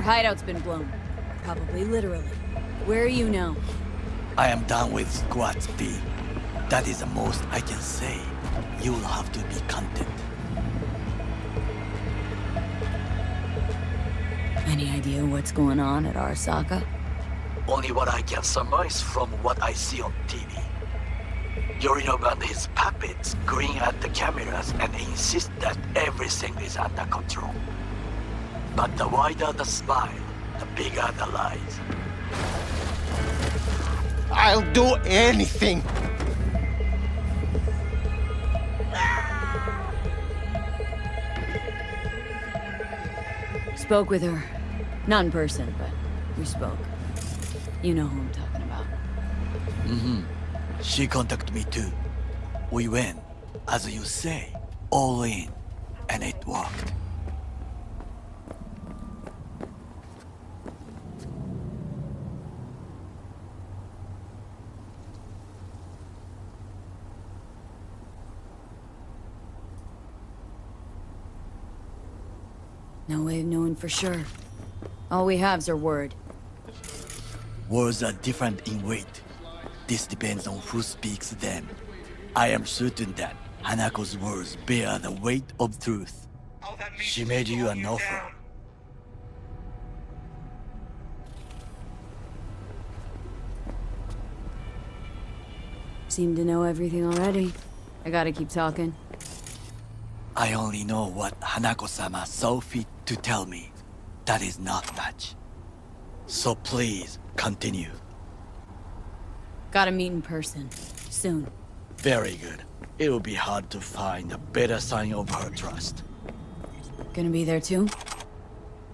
hideout's been blown. Probably literally. Where are you now? I am done with squats, V. That is the most I can say. You will have to be content. Any idea what's going on at Arasaka? Only what I can surmise from what I see on TV. Yorinobu and his puppets grin at the cameras and insist that everything is under control. But the wider the smile, the bigger the lies. I'll do anything! Spoke with her. Not in person, but we spoke. You know who I'm talking about. Mm-hmm. She contacted me too. We went, as you say, all in, and it worked. No way of knowing for sure. All we have's her word. Words are different in weight. This depends on who speaks them. I am certain that Hanako's words bear the weight of truth. She made you an offer. Seem to know everything already. I gotta keep talking. I only know what Hanako-sama saw fit to tell me. That is not much. So please, continue. Gotta meet in person. Soon. Very good. It will be hard to find a better sign of her trust. Gonna be there too?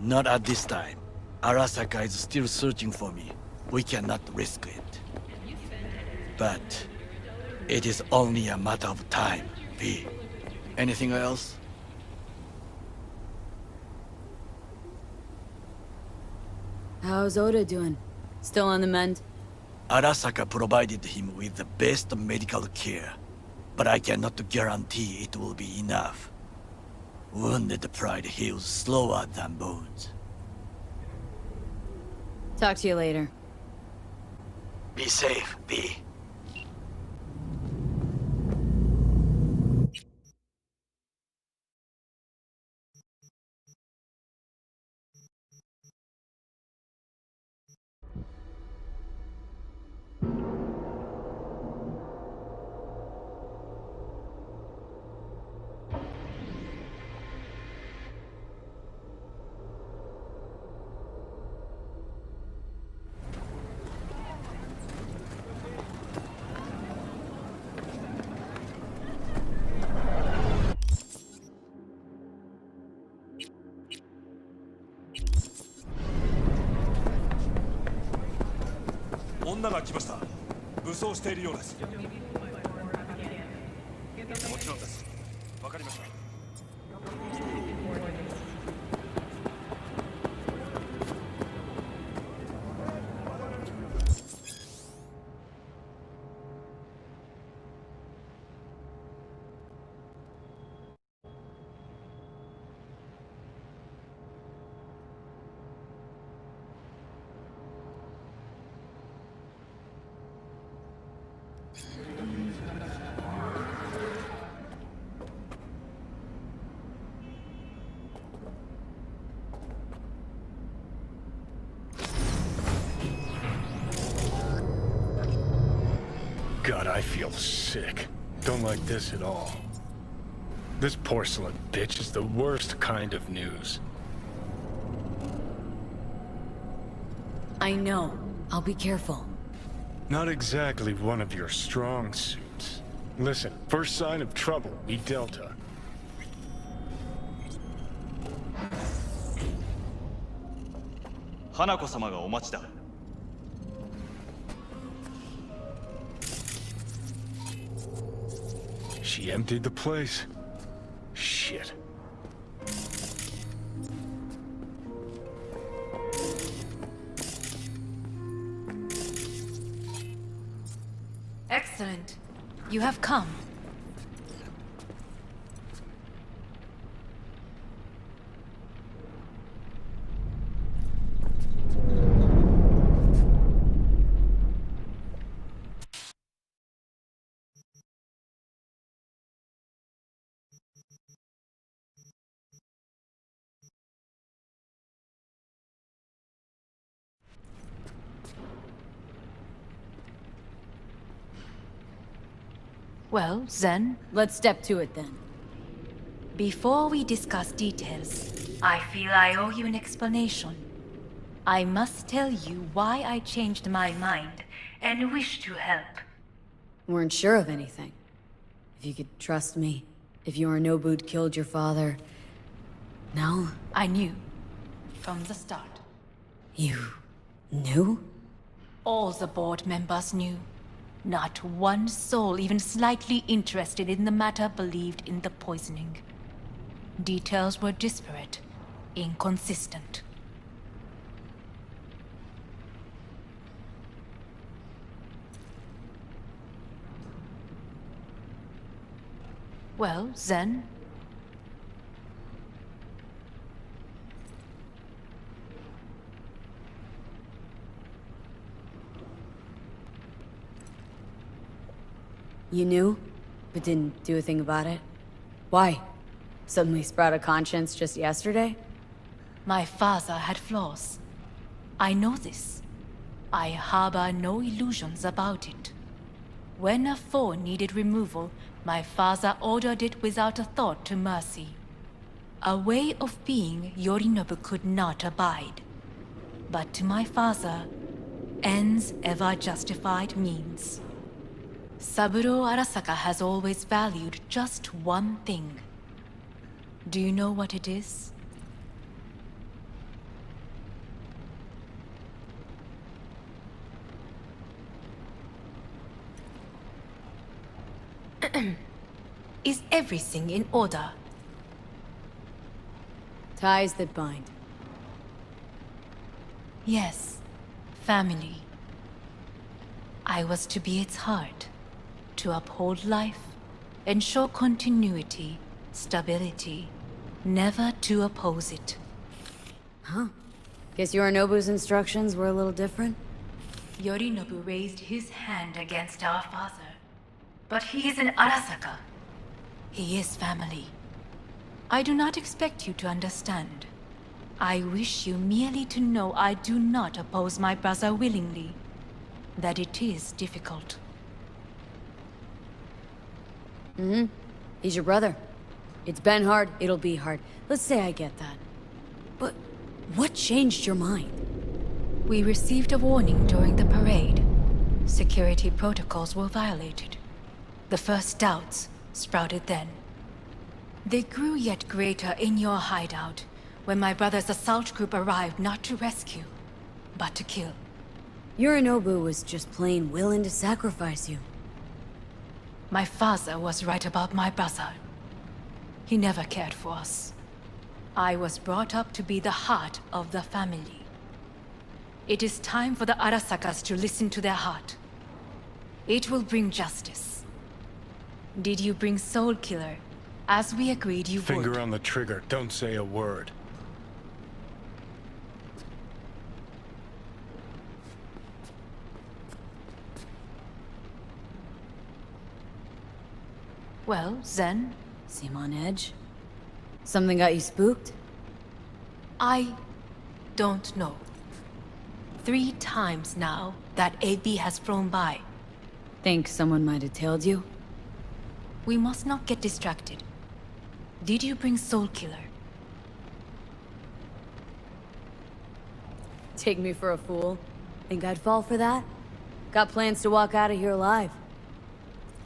Not at this time. Arasaka is still searching for me. We cannot risk it. But it is only a matter of time, V. Anything else? How's Oda doing? Still on the mend? Arasaka provided him with the best medical care, but I cannot guarantee it will be enough. Wounded pride heals slower than bones. Talk to you later. Be safe, V. God, I feel sick. Don't like this at all. This porcelain bitch is the worst kind of news. I know. I'll be careful. Not exactly one of your strong suits. Listen, first sign of trouble, we Delta. Hanako-samaがお待ちだ。She emptied the place. Shit. Excellent. You have come. Well, Zen, Let's step to it then. before we discuss details, I feel I owe you an explanation. I must tell you why I changed my mind and wish to help. Weren't sure of anything. If you could trust me, if Yorinobu'd killed your father... No? I knew from the start. You... knew? All the board members knew. Not one soul even slightly interested in the matter believed in the poisoning. Details were disparate, inconsistent. Well, Zen, You knew, but didn't do a thing about it? Why? Suddenly sprout a conscience just yesterday? my father had flaws. I know this. I harbor no illusions about it. When a foe needed removal, my father ordered it without a thought to mercy. A way of being Yorinobu could not abide. But to my father, ends ever justified means. Saburo Arasaka has always valued just one thing. Do you know what it is? Is everything in order? Ties that bind. Yes, family. I was to be its heart, to uphold life, ensure continuity, stability, never to oppose it. Huh? Guess Yorinobu's instructions were a little different? Yorinobu raised his hand against our father, but he is an Arasaka. He is family. I do not expect you to understand. I wish you merely to know I do not oppose my brother willingly. That it is difficult. He's your brother. It's been hard, it'll be hard. Let's say I get that. But what changed your mind? We received a warning during the parade. Security protocols were violated. The first doubts sprouted then. They grew yet greater in your hideout, when my brother's assault group arrived not to rescue, but to kill. Yorinobu was just plain willing to sacrifice you. My father was right about my brother. He never cared for us. I was brought up to be the heart of the family. It is time for the Arasakas to listen to their heart. It will bring justice. Did you bring Soul Killer, as we agreed you would? Finger on the trigger, don't say a word. Well, Zen, Seem on edge? Something got you spooked? I don't know. 3 times now that AB has flown by. Think someone might have tailed you? We must not get distracted. Did you bring Soul Killer? Take me for a fool? Think I'd fall for that? Got plans to walk out of here alive.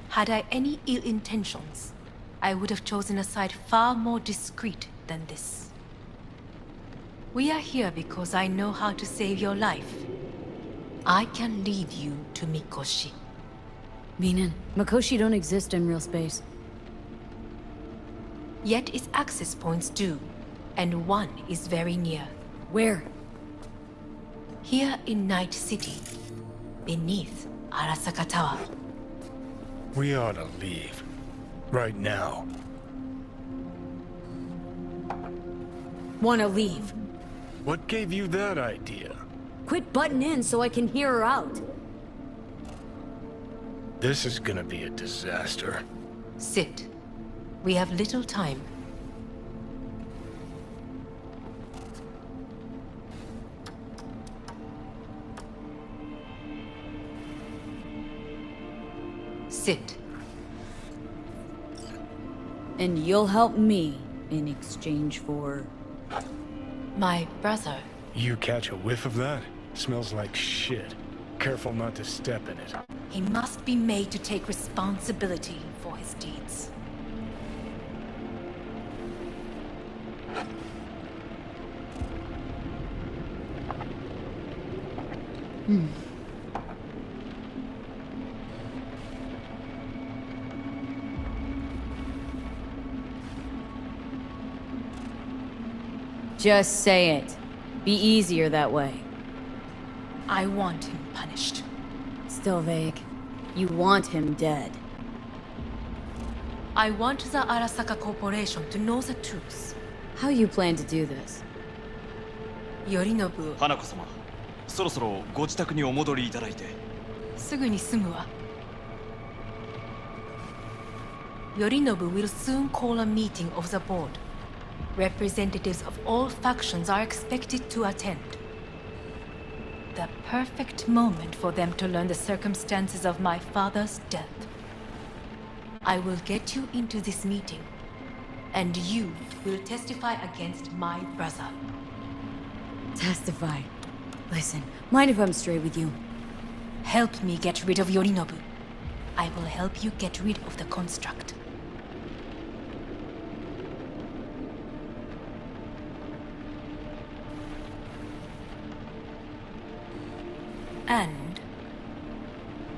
Had I any ill intentions, I would have chosen a side far more discreet than this. We are here because I know how to save your life. I can lead you to Mikoshi. Meaning, Mikoshi don't exist in real space. Yet its access points do, and one is very near. Where? Here in Night City, beneath Arasaka Tower. We ought to leave. Right now. Wanna leave. What gave you that idea? Quit butting in so I can hear her out. This is gonna be a disaster. Sit. We have little time. Sit. And you'll help me in exchange for... My brother. You catch a whiff of that? Smells like shit. Careful not to step in it. He must be made to take responsibility for his deeds. Just say it. Be easier that way. I want him punished. Still vague. You want him dead. I want the Arasaka Corporation to know the truth. How you plan to do this? Yorinobu, 花子様、そろそろご自宅にお戻りいただいて。すぐに済むわ。Yorinobu will soon call a meeting of the board. Representatives of all factions are expected to attend. The perfect moment for them to learn the circumstances of my father's death. I will get you into this meeting, and you will testify against my brother. Testify. Listen, mind if I'm straight with you? Help me get rid of Yorinobu. I will help you get rid of the construct. And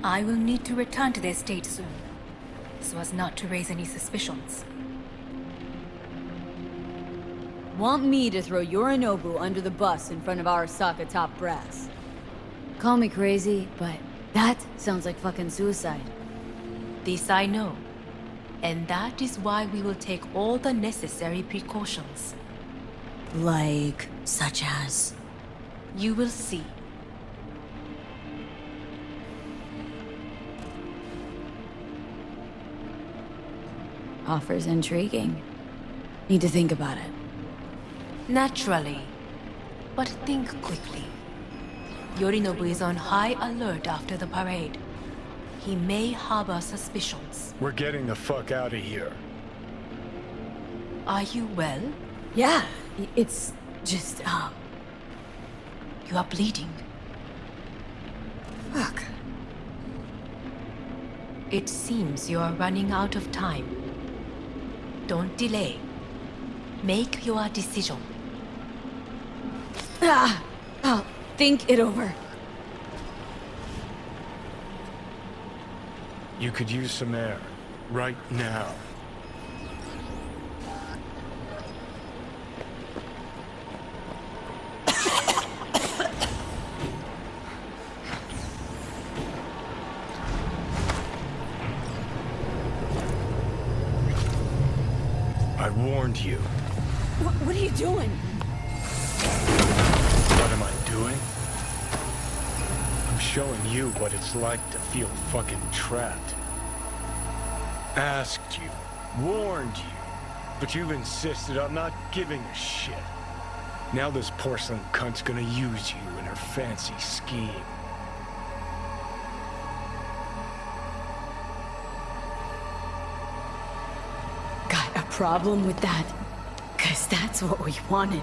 I will need to return to the estate soon, so as not to raise any suspicions. Want me to throw Yorinobu under the bus in front of Arasaka top brass? Call me crazy, but that sounds like fucking suicide. This I know, and that is why we will take all the necessary precautions. Like, such as? You will see. Offers intriguing. Need to think about it. Naturally, but think quickly. Yorinobu is on high alert after the parade. He may harbor suspicions. We're getting the fuck out of here. Are you well? Yeah, it's just, You are bleeding. fuck. It seems you are running out of time. Don't delay. Make your decision. I'll think it over. You could use some air. Right now. I warned you. What are you doing? What am I doing? I'm showing you what it's like to feel fucking trapped. Asked you, warned you, but you've insisted on not giving a shit. Now this porcelain cunt's gonna use you in her fancy scheme. Got a problem with that? 'Cause that's what we wanted.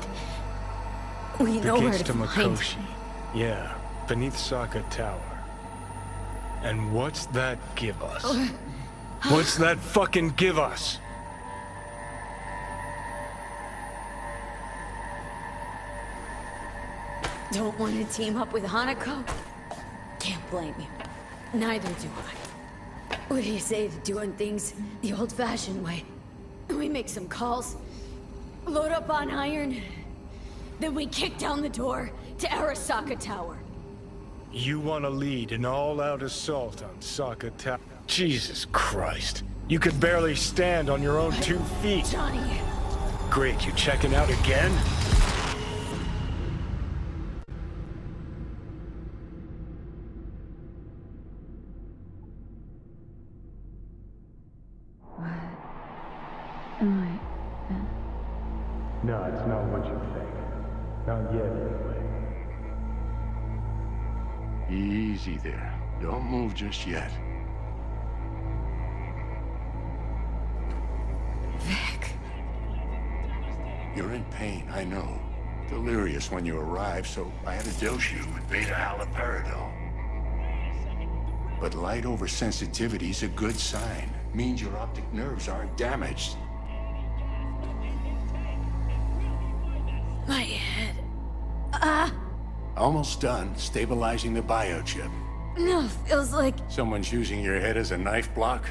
We The know where gates to to find. Makoshi. Yeah, beneath Saka Tower. And what's that give us? What's that fucking give us? Don't want to team up with Hanako? Can't blame you. Neither do I. What do you say to doing things the old-fashioned way? We make some calls, load up on iron, then we kick down the door to Arasaka Tower. You want to lead an all-out assault on Saka Tower? Jesus Christ. You could barely stand on your own 2 feet. Johnny, Great, you checking out again? No, it's not what you think. Not yet, anyway. Easy there. Don't move just yet. You're in pain, I know. Delirious when you arrived, so I had to dose you with beta-haloperidol. But light oversensitivity is a good sign. Means your optic nerves aren't damaged. My head. Almost done stabilizing the biochip. No, feels like... Someone's using your head as a knife block?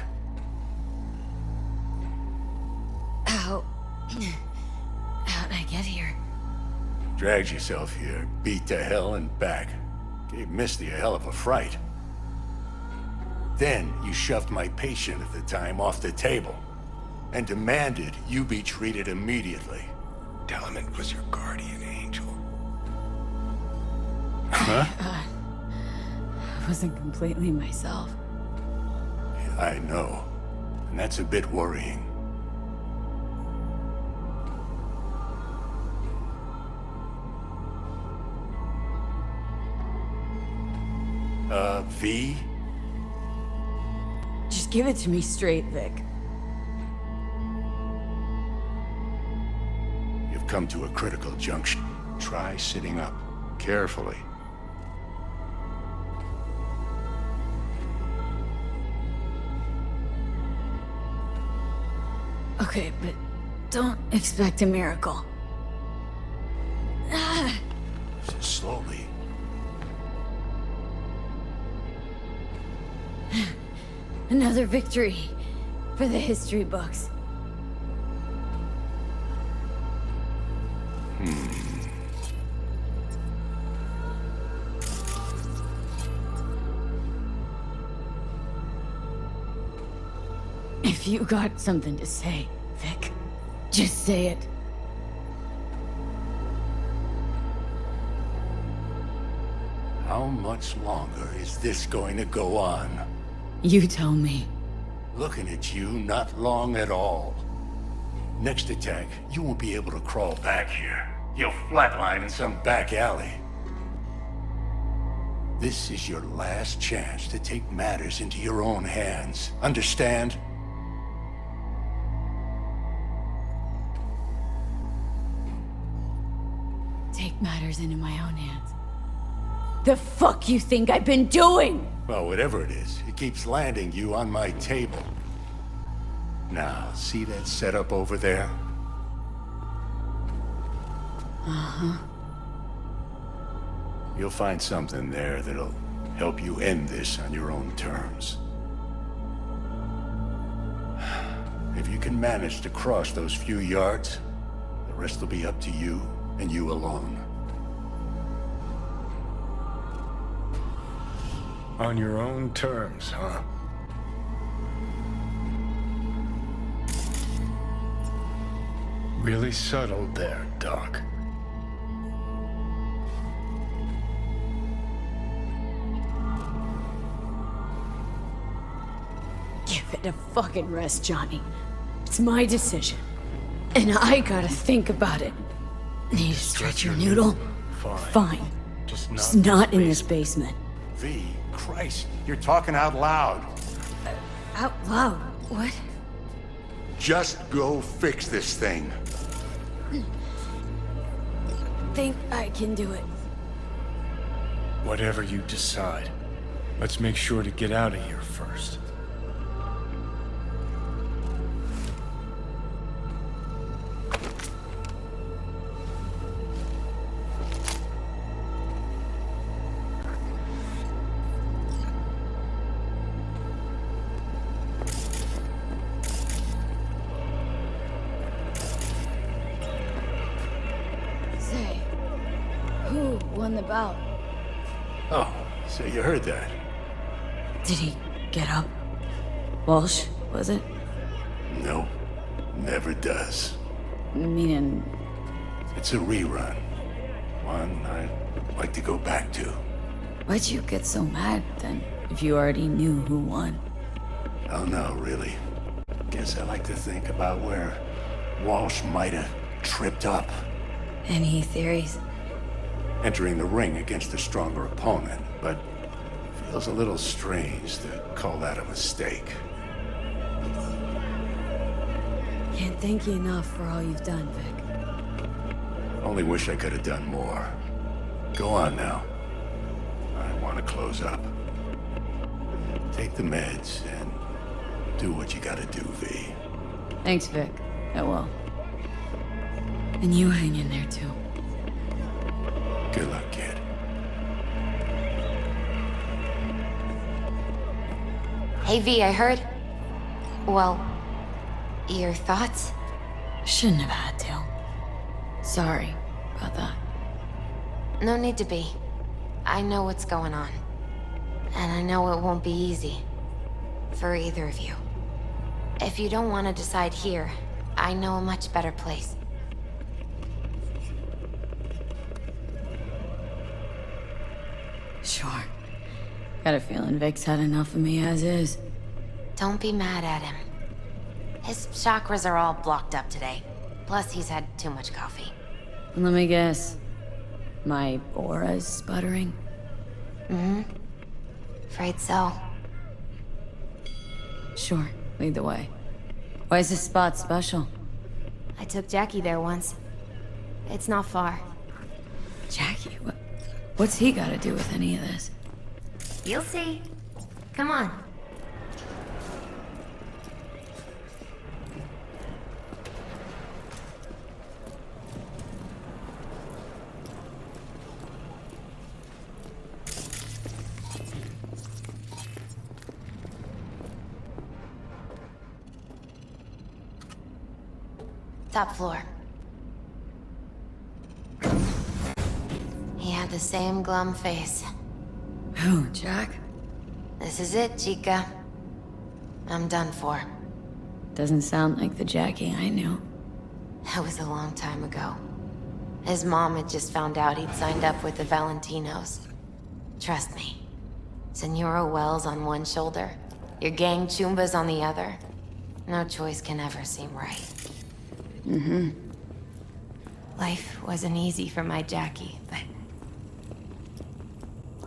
How... How'd I get here? Dragged yourself here, beat to hell and back. Gave Misty a hell of a fright. Then you shoved my patient at the time off the table and demanded you be treated immediately. Tell him it was your guardian angel. Huh? I wasn't completely myself. I know. And that's a bit worrying. V? Just give it to me straight, Vic. You've come to a critical junction. Try sitting up. Carefully. Okay, but don't expect a miracle. Slowly. Another victory for the history books. If you got something to say, Vic, just say it. How much longer is this going to go on? You tell me. Looking at you, not long at all. Next attack, you won't be able to crawl back here. You'll flatline in some back alley. This is your last chance to take matters into your own hands. Understand? Take matters into my own hands. The fuck you think I've been doing? Well, whatever it is, it keeps landing you on my table. Now, see that setup over there? Uh-huh. You'll find something there that'll help you end this on your own terms. If you can manage to cross those few yards, the rest will be up to you and you alone. On your own terms, huh? Really subtle there, Doc. Give it a fucking rest, Johnny. It's my decision. And I gotta think about it. Need to stretch your noodle? Fine. Just not in this basement. V, Christ, you're talking out loud. Out loud? What? Just go fix this thing. Think I can do it. Whatever you decide. Let's make sure to get out of here first. Say, who won the bout? Oh, so you heard that. Did he get up? Walsh, was it? No, never does. Meaning... It's a rerun. One I'd like to go back to. Why'd you get so mad, then, if you already knew who won? Oh no, really. Guess I like to think about where Walsh might have tripped up. Any theories? Entering the ring against a stronger opponent, but feels a little strange to call that a mistake. Can't thank you enough for all you've done, Vic. Only wish I could have done more. Go on now. I want to close up. Take the meds and do what you gotta do, V. Thanks, Vic. I will. And you hang in there, too. Good luck, kid. Hey, V, I heard... Well... Your thoughts? Shouldn't have had to. Sorry about that. No need to be. I know what's going on. And I know it won't be easy. For either of you. If you don't want to decide here, I know a much better place. Sure. Got a feeling Vic's had enough of me as is. Don't be mad at him. His chakras are all blocked up today. Plus, he's had too much coffee. Let me guess. My aura's sputtering? Mm-hmm. Afraid so. Sure, lead the way. Why is this spot special? I took Jackie there once. It's not far. Jackie? What's he got to do with any of this? You'll see. Come on. Top floor. He had the same glum face. Who, Jack? This is it, Chica. I'm done for. Doesn't sound like the Jackie I knew. That was a long time ago. His mom had just found out he'd signed up with the Valentinos. Trust me. Senora Wells on one shoulder, your gang Chumbas on the other. No choice can ever seem right. Mm-hmm. Life wasn't easy for my Jackie, but...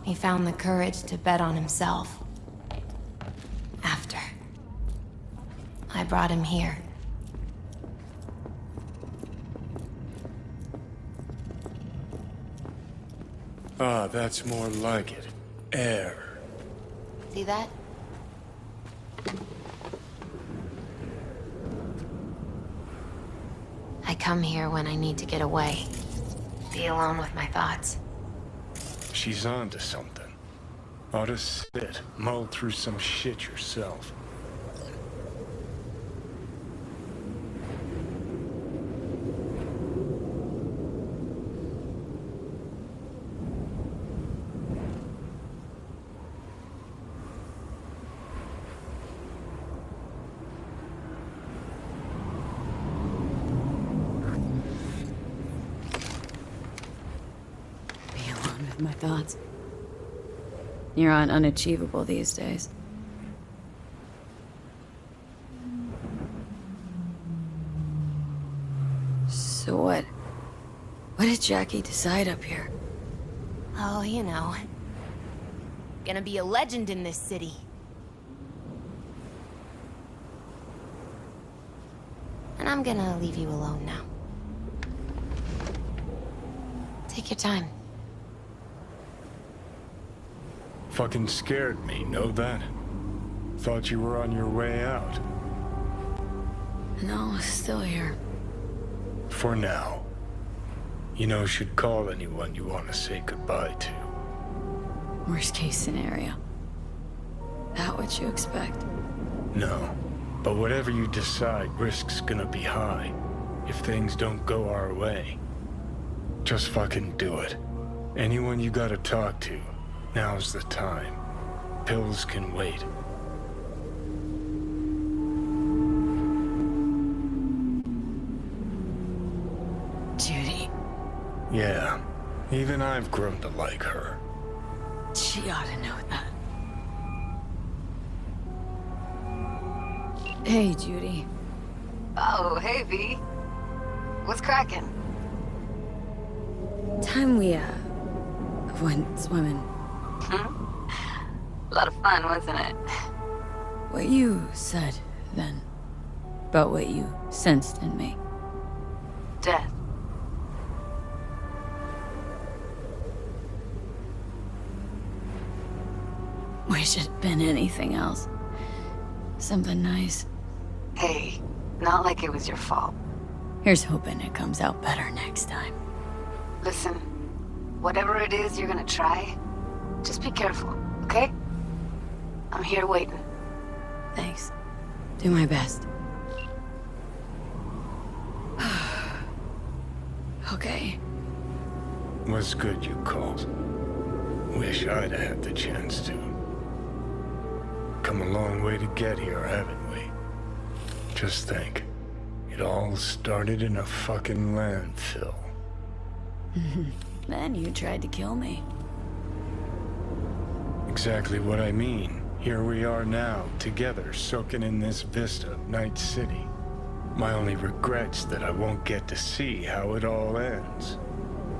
he found the courage to bet on himself. After. I brought him here. Ah, that's more like it. Air. See that? I come here when I need to get away. Be alone with my thoughts. She's onto something. Ought to sit, mull through some shit yourself. My thoughts. You're on unachievable these days. So what did Jackie decide up here? Oh, you know. Gonna be a legend in this city. And I'm gonna leave you alone now. Take your time. Fucking scared me, know that? Thought you were on your way out. No, still here. For now. You know, should call anyone you want to say goodbye to. Worst case scenario. That what you expect? No. But whatever you decide, risk's gonna be high. If things don't go our way. Just fucking do it. Anyone you gotta talk to, now's the time. Pills can wait. Judy. Yeah. Even I've grown to like her. She ought to know that. Hey, Judy. Oh, hey, V. What's cracking? Time we, went swimming. A lot of fun, wasn't it? What you said, then, about what you sensed in me. Death. Wish it'd been anything else. Something nice. Hey, not like it was your fault. Here's hoping it comes out better next time. Listen, whatever it is you're gonna try, just be careful, okay? I'm here waiting. Thanks. Do my best. Okay. Was good you called. Wish I'd had the chance to. Come a long way to get here, haven't we? Just think. It all started in a fucking landfill. Then you tried to kill me. Exactly what I mean. Here we are now, together, soaking in this vista of Night City. My only regret's that I won't get to see how it all ends.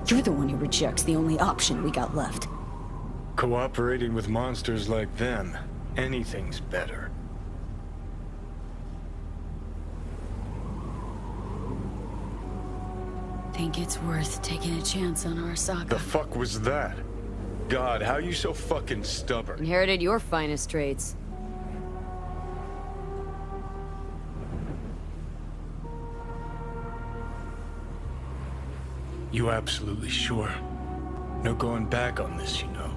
You're the one who rejects the only option we got left. Cooperating with monsters like them, anything's better. Think it's worth taking a chance on Arasaka. The fuck was that? God, how you so fucking stubborn? Inherited your finest traits. You absolutely sure? No going back on this, you know.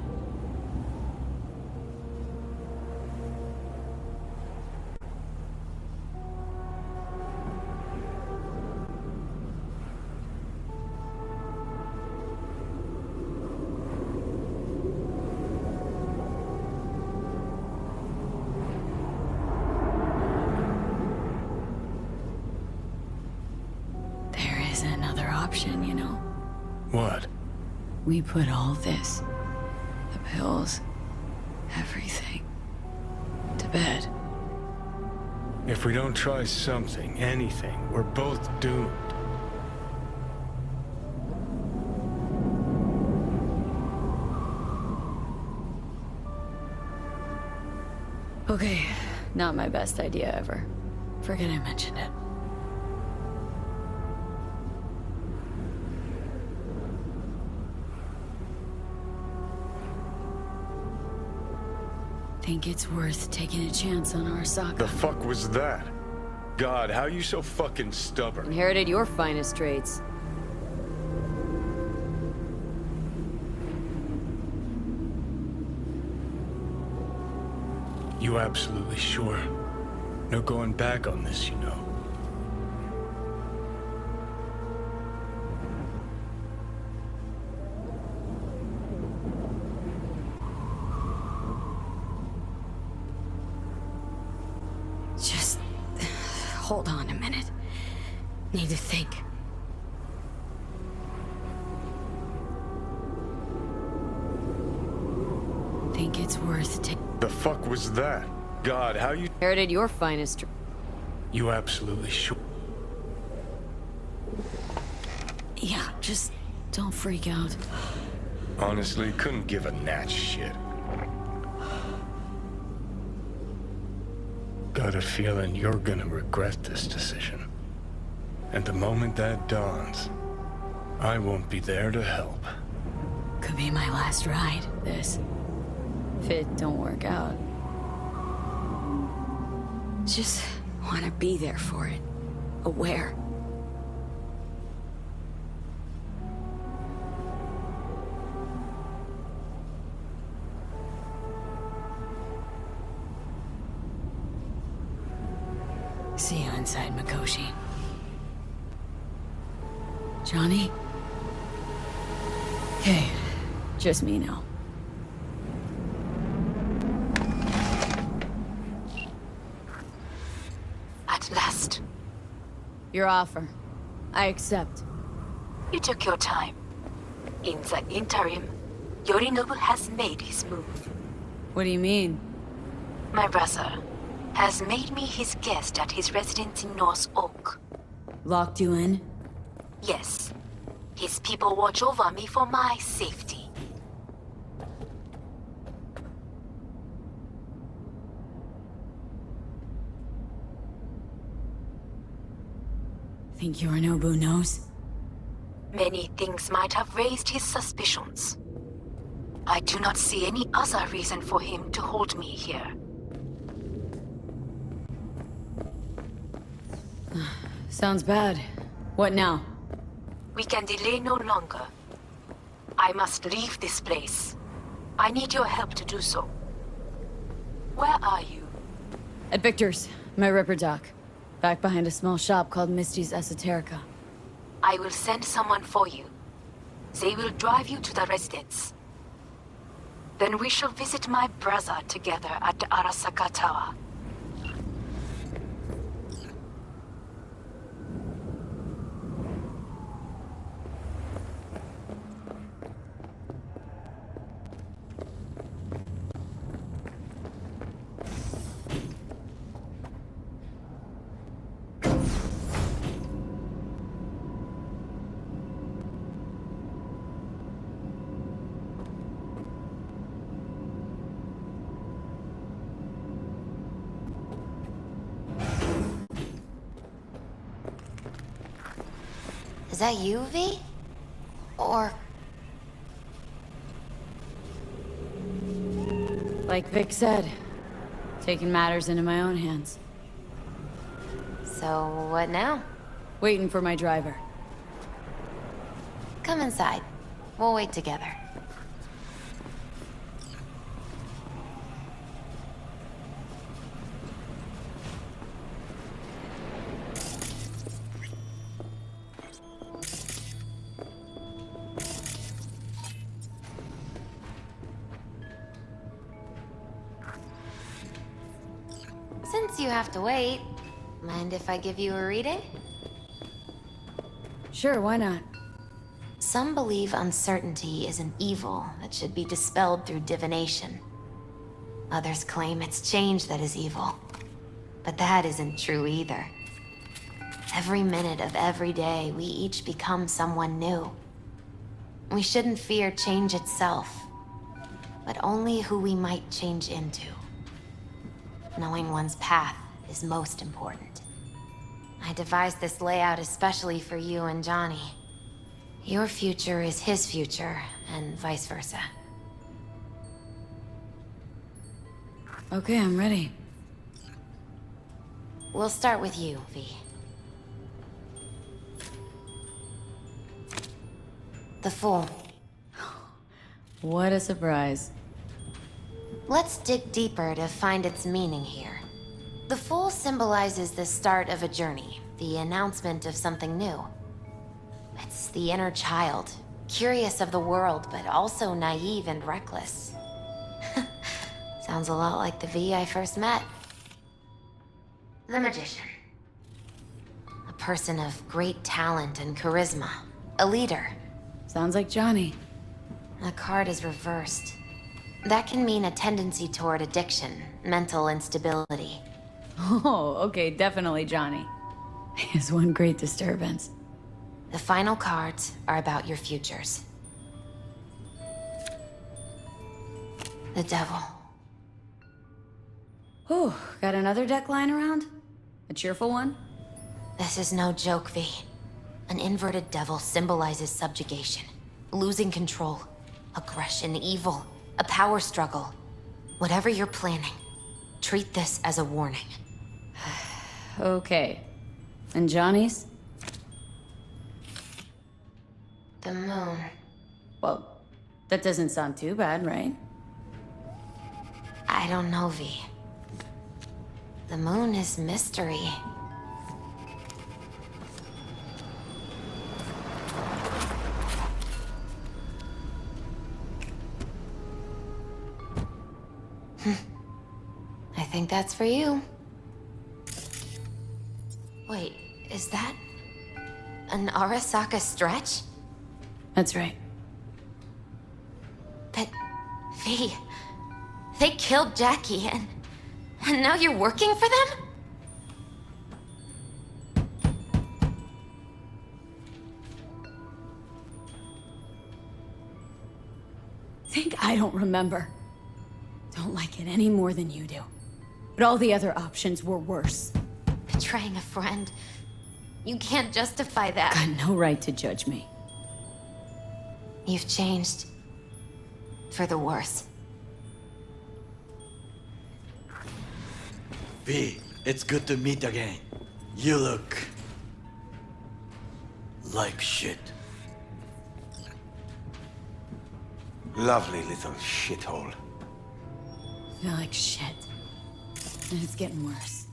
There is another option, you know. What? We put all this, the pills, everything, to bed. If we don't try something, anything, we're both doomed. Okay, not my best idea ever. Forget I mentioned it. Think it's worth taking a chance on Arasaka. The fuck was that? God, how you so fucking stubborn? Inherited your finest traits. You absolutely sure? No going back on this, you know. Just hold on a minute. Need to think. Think it's worth taking. The fuck was that? God, how you... Inherited your finest. You absolutely sure? Yeah, just don't freak out. Honestly, couldn't give a gnat's shit. Got a feeling you're gonna regret this decision. And the moment that dawns, I won't be there to help. Could be my last ride, this. If it don't work out. Just want to be there for it. Aware. See you inside Mikoshi. Johnny? Okay, just me now. At last. Your offer. I accept. You took your time. In the interim, Yorinobu has made his move. What do you mean? My brother has made me his guest at his residence in North Oak. Locked you in? Yes. His people watch over me for my safety. Think Yorinobu knows? Many things might have raised his suspicions. I do not see any other reason for him to hold me here. Sounds bad. What now? We can delay no longer. I must leave this place. I need your help to do so. Where are you? At Viktor's, my ripper dock. Back behind a small shop called Misty's Esoterica. I will send someone for you. They will drive you to the residence. Then we shall visit my brother together at the Arasaka Tower. Is that you, V? Or... Like Vic said, taking matters into my own hands. So, what now? Waiting for my driver. Come inside. We'll wait together. Since you have to wait, mind if I give you a reading? Sure, why not? Some believe uncertainty is an evil that should be dispelled through divination. Others claim it's change that is evil. But that isn't true either. Every minute of every day, we each become someone new. We shouldn't fear change itself, but only who we might change into. Knowing one's path is most important. I devised this layout especially for you and Johnny. Your future is his future, and vice versa. Okay, I'm ready. We'll start with you, V. The Fool. What a surprise. Let's dig deeper to find its meaning here. The Fool symbolizes the start of a journey, the announcement of something new. It's the inner child, curious of the world, but also naive and reckless. Sounds a lot like the V I first met. The Magician. A person of great talent and charisma. A leader. Sounds like Johnny. The card is reversed. That can mean a tendency toward addiction, mental instability. Oh, okay, definitely Johnny. Is one great disturbance. The final cards are about your futures. The Devil. Whew, got another deck lying around? A cheerful one? This is no joke, V. An inverted devil symbolizes subjugation, losing control, aggression, evil, a power struggle. Whatever you're planning, treat this as a warning. Okay. And Johnny's? The Moon. Well, that doesn't sound too bad, right? I don't know, V. The Moon is mystery. I think that's for you. Wait, is that an Arasaka stretch? That's right. But, V, they killed Jackie and now you're working for them? Think I don't remember. Don't like it any more than you do. But all the other options were worse. Betraying a friend. You can't justify that. Got no right to judge me. You've changed. for the worse. V, it's good to meet again. You look... like shit. Lovely little shithole. I feel like shit. And it's getting worse.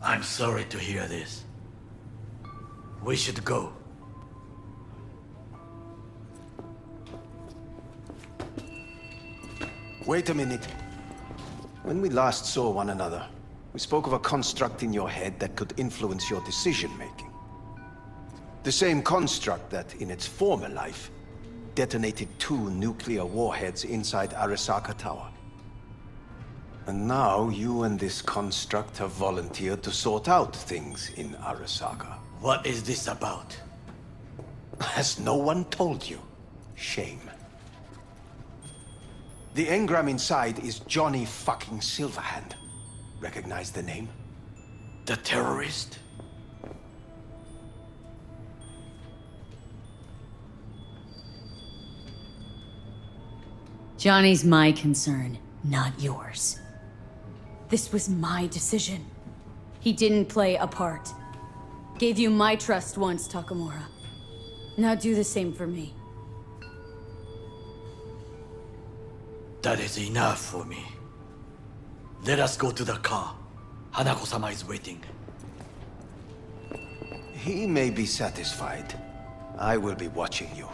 I'm sorry to hear this. We should go. Wait a minute. When we last saw one another, we spoke of a construct in your head that could influence your decision-making. The same construct that, in its former life, detonated 2 nuclear warheads inside Arasaka Tower. And now you and this construct have volunteered to sort out things in Arasaka. What is this about? Has no one told you? Shame. The engram inside is Johnny fucking Silverhand. Recognize the name? The terrorist? Johnny's my concern, not yours. This was my decision. He didn't play a part. Gave you my trust once, Takamura. Now do the same for me. That is enough for me. Let us go to the car. Hanako-sama is waiting. He may be satisfied. I will be watching you.